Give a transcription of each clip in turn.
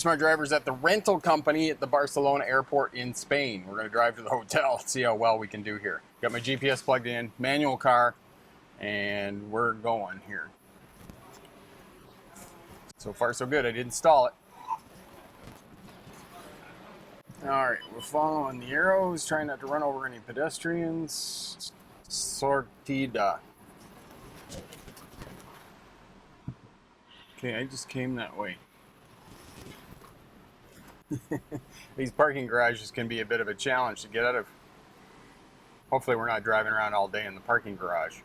My driver's at the rental company at the Barcelona airport in Spain. We're going to drive to the hotel, see how well we can do here. Got my GPS plugged in, manual car, and we're going here. So far so good, I did install it. Alright, we're following the arrows, trying not to run over any pedestrians. Sortida. Okay, I just came that way. These parking garages can be a bit of a challenge to get out of. Hopefully we're not driving around all day in the parking garage.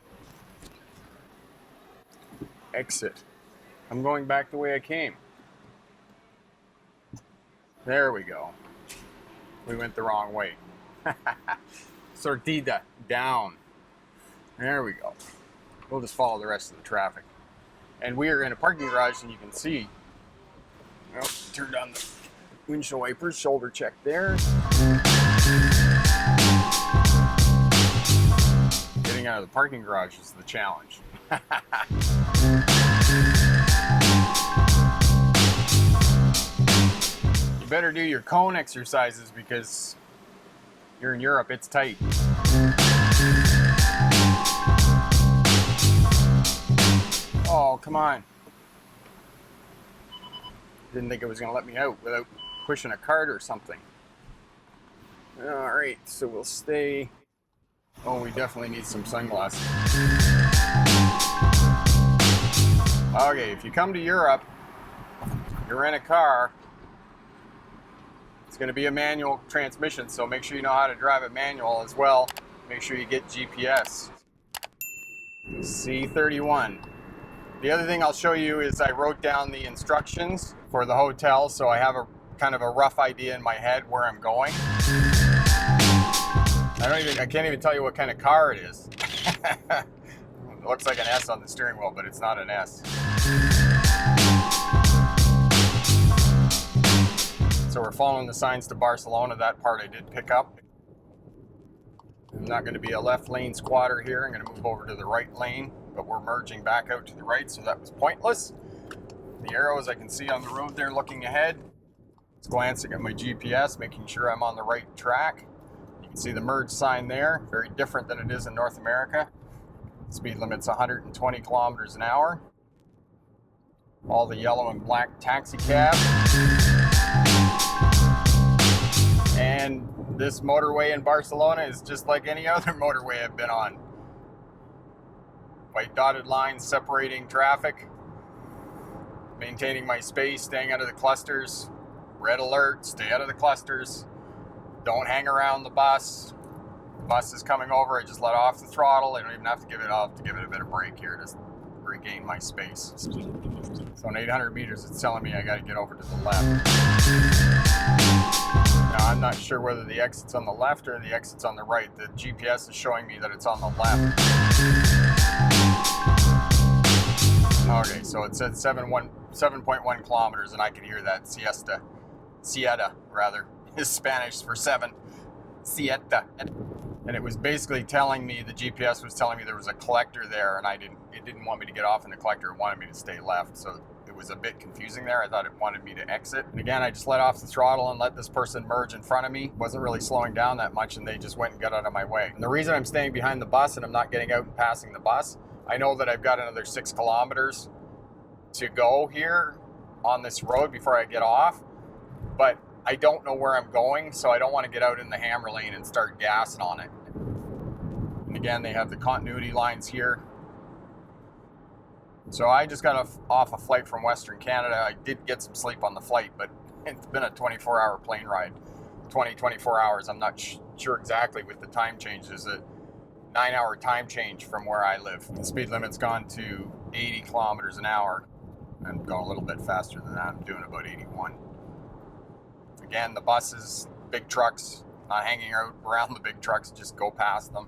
Exit. I'm going back the way I came. There we go. We went the wrong way. Sortida, down. There we go. We'll just follow the rest of the traffic. And we are in a parking garage, and you can see, well, turned on the windshield wipers, shoulder check there. Getting out of the parking garage is the challenge. You better do your cone exercises because you're in Europe, it's tight. Oh, come on. Didn't think it was going to let me out without pushing a cart or something. Alright, so we'll stay. Oh, we definitely need some sunglasses. Okay, if you come to Europe, you're in a car, it's going to be a manual transmission, so make sure you know how to drive a manual as well. Make sure you get GPS. C31. The other thing I'll show you is I wrote down the instructions for the hotel, so I have a kind of a rough idea in my head where I'm going. I can't even tell you what kind of car it is. It looks like an S on the steering wheel, but it's not an S. So we're following the signs to Barcelona. That part I did pick up. I'm not going to be a left lane squatter here. I'm going to move over to the right lane, but we're merging back out to the right, so that was pointless. The arrows I can see on the road there looking ahead. Just glancing at my GPS, making sure I'm on the right track. You can see the merge sign there, very different than it is in North America. Speed limit's 120 kilometers an hour. All the yellow and black taxi cab. And this motorway in Barcelona is just like any other motorway I've been on. White dotted lines separating traffic. Maintaining my space, staying out of the clusters. Red alert, stay out of the clusters. Don't hang around the bus. The bus is coming over, I just let off the throttle. I don't even have to give it off to give it a bit of brake here to regain my space. So in 800 meters, it's telling me I got to get over to the left. Now, I'm not sure whether the exit's on the left or the exit's on the right. The GPS is showing me that it's on the left. Okay, so it said 7.1 kilometers, and I can hear that. Siete, rather, is Spanish for 7. Siete. And it was basically telling me, the GPS was telling me there was a collector there, and it didn't want me to get off in the collector. It wanted me to stay left, so it was a bit confusing there. I thought it wanted me to exit. And again, I just let off the throttle and let this person merge in front of me. Wasn't really slowing down that much, and they just went and got out of my way. And the reason I'm staying behind the bus and I'm not getting out and passing the bus, I know that I've got another 6 kilometers to go here on this road before I get off, but I don't know where I'm going, so I don't want to get out in the hammer lane and start gassing on it. And again, they have the continuity lines here. So I just got off a flight from Western Canada. I did get some sleep on the flight, but it's been a 24-hour plane ride. 24 hours. I'm not sure exactly with the time change. There's a 9-hour time change from where I live. The speed limit's gone to 80 kilometers an hour. I'm going a little bit faster than that. I'm doing about 81. Again, the buses, big trucks, not hanging out around the big trucks, just go past them.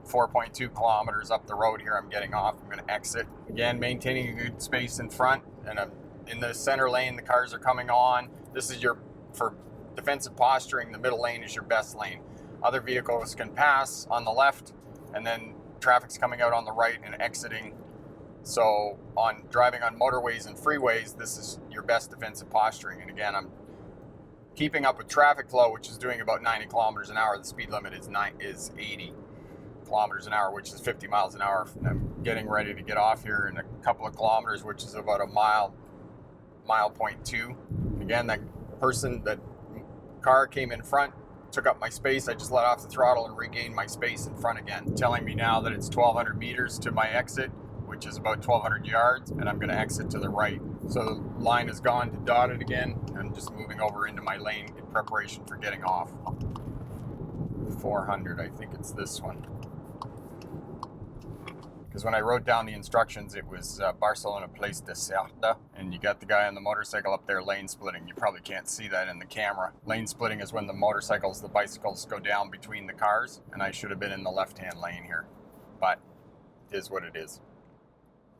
4.2 kilometers up the road here, I'm getting off. I'm going to exit. Again, maintaining a good space in front, and in the center lane, the cars are coming on. This is for defensive posturing, the middle lane is your best lane. Other vehicles can pass on the left, and then traffic's coming out on the right and exiting So on driving on motorways and freeways, this is your best defensive posturing. And again, I'm keeping up with traffic flow, which is doing about 90 kilometers an hour. The speed limit is 80 kilometers an hour, which is 50 miles an hour. I'm getting ready to get off here in a couple of kilometers, which is about a mile point two. Again, that car came in front, took up my space. I just let off the throttle and regained my space in front again, telling me now that it's 1,200 meters to my exit, which is about 1,200 yards, and I'm going to exit to the right. So the line has gone to dotted again. I'm just moving over into my lane in preparation for getting off. 400, I think it's this one. Because when I wrote down the instructions, it was Barcelona Place Deserta, and you got the guy on the motorcycle up there lane splitting. You probably can't see that in the camera. Lane splitting is when the bicycles go down between the cars, and I should have been in the left-hand lane here. But it is what it is.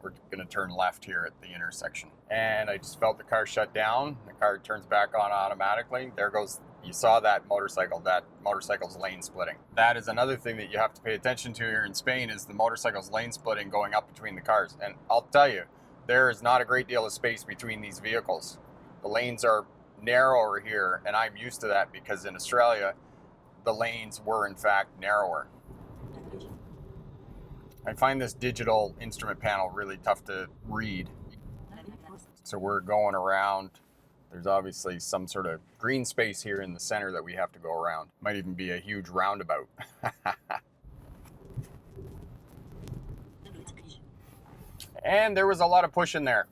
We're going to turn left here at the intersection. And I just felt the car shut down. The car turns back on automatically. There goes, you saw that motorcycle's lane splitting. That is another thing that you have to pay attention to here in Spain, is the motorcycle's lane splitting going up between the cars. And I'll tell you, there is not a great deal of space between these vehicles. The lanes are narrower here, and I'm used to that because in Australia, the lanes were in fact narrower. I find this digital instrument panel really tough to read. So we're going around. There's obviously some sort of green space here in the center that we have to go around. Might even be a huge roundabout. And there was a lot of pushing there.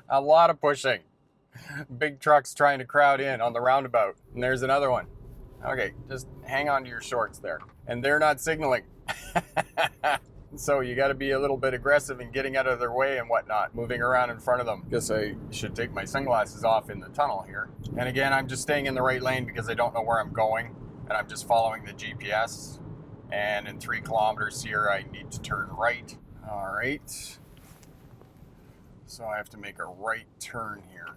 A lot of pushing. Big trucks trying to crowd in on the roundabout. And there's another one. Okay, just hang on to your shorts there. And they're not signaling. So you got to be a little bit aggressive in getting out of their way and whatnot, moving around in front of them. Guess I should take my sunglasses off in the tunnel here. And again, I'm just staying in the right lane because I don't know where I'm going, and I'm just following the GPS. And in 3 kilometers here, I need to turn right. All right. So I have to make a right turn here.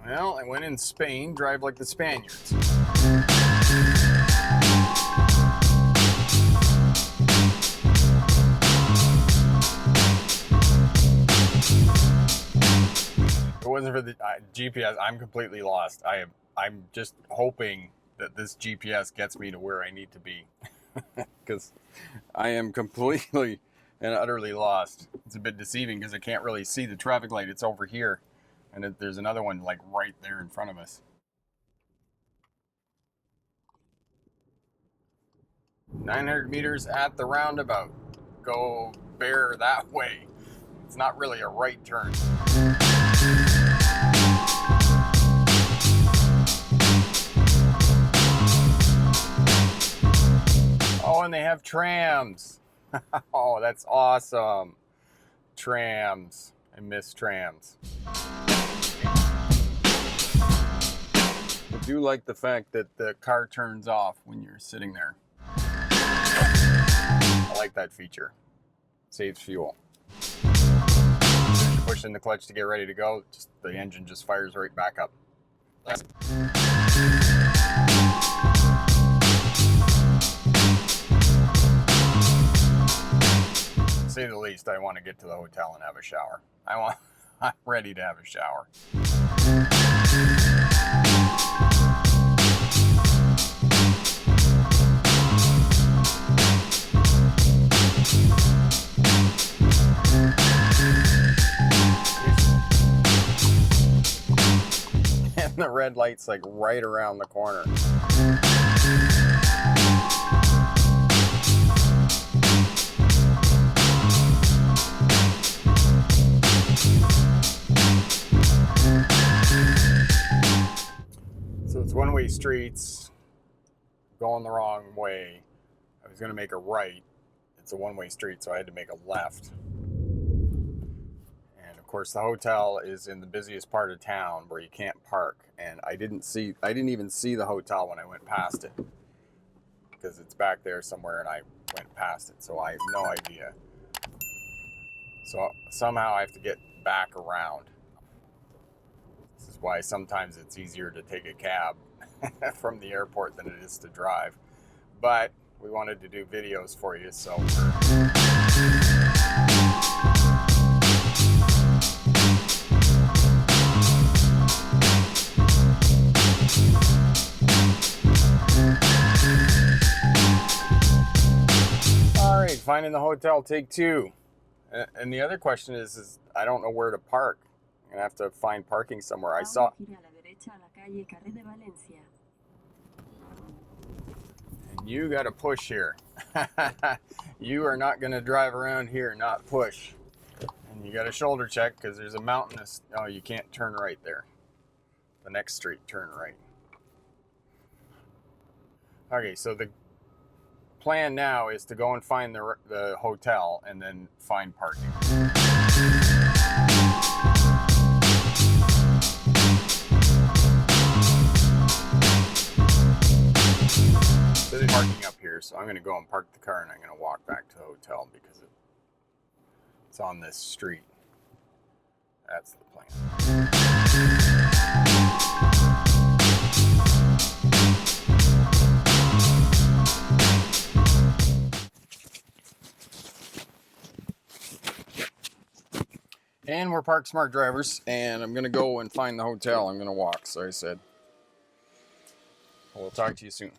Well, I went in Spain, drive like the Spaniards. If it wasn't for the GPS, I'm completely lost. I'm just hoping that this GPS gets me to where I need to be. Because I am completely and utterly lost. It's a bit deceiving because I can't really see the traffic light. It's over here. And there's another one like right there in front of us. 900 meters at the roundabout. Go bear that way. It's not really a right turn. Oh, and they have trams. Oh, that's awesome. Trams. I miss trams. I do like the fact that the car turns off when you're sitting there. I like that feature. Saves fuel. As you push in the clutch to get ready to go, the engine just fires right back up. To say the least, I want to get to the hotel and have a shower. I'm ready to have a shower. And the red light's like right around the corner. So it's one-way streets, going the wrong way. I was going to make a right. It's a one-way street, so I had to make a left. And of course, the hotel is in the busiest part of town where you can't park. And I didn't even see the hotel when I went past it because it's back there somewhere, and I went past it, so I have no idea. So somehow I have to get back around. This is why sometimes it's easier to take a cab from the airport than it is to drive. but we wanted to do videos for you, so. All right, finding the hotel, take 2. And the other question is I don't know where to park. I'm gonna have to find parking somewhere. I saw. And you got to push here. You are not gonna drive around here, not push. And you got a shoulder check because there's a mountainous. Oh, you can't turn right there. The next street, turn right. Okay, so the plan now is to go and find the hotel and then find parking. So there's parking up here, so I'm going to go and park the car and I'm going to walk back to the hotel because it's on this street. That's the plan. And we're Park Smart drivers, and I'm going to go and find the hotel. I'm going to walk, so I said. We'll talk to you soon.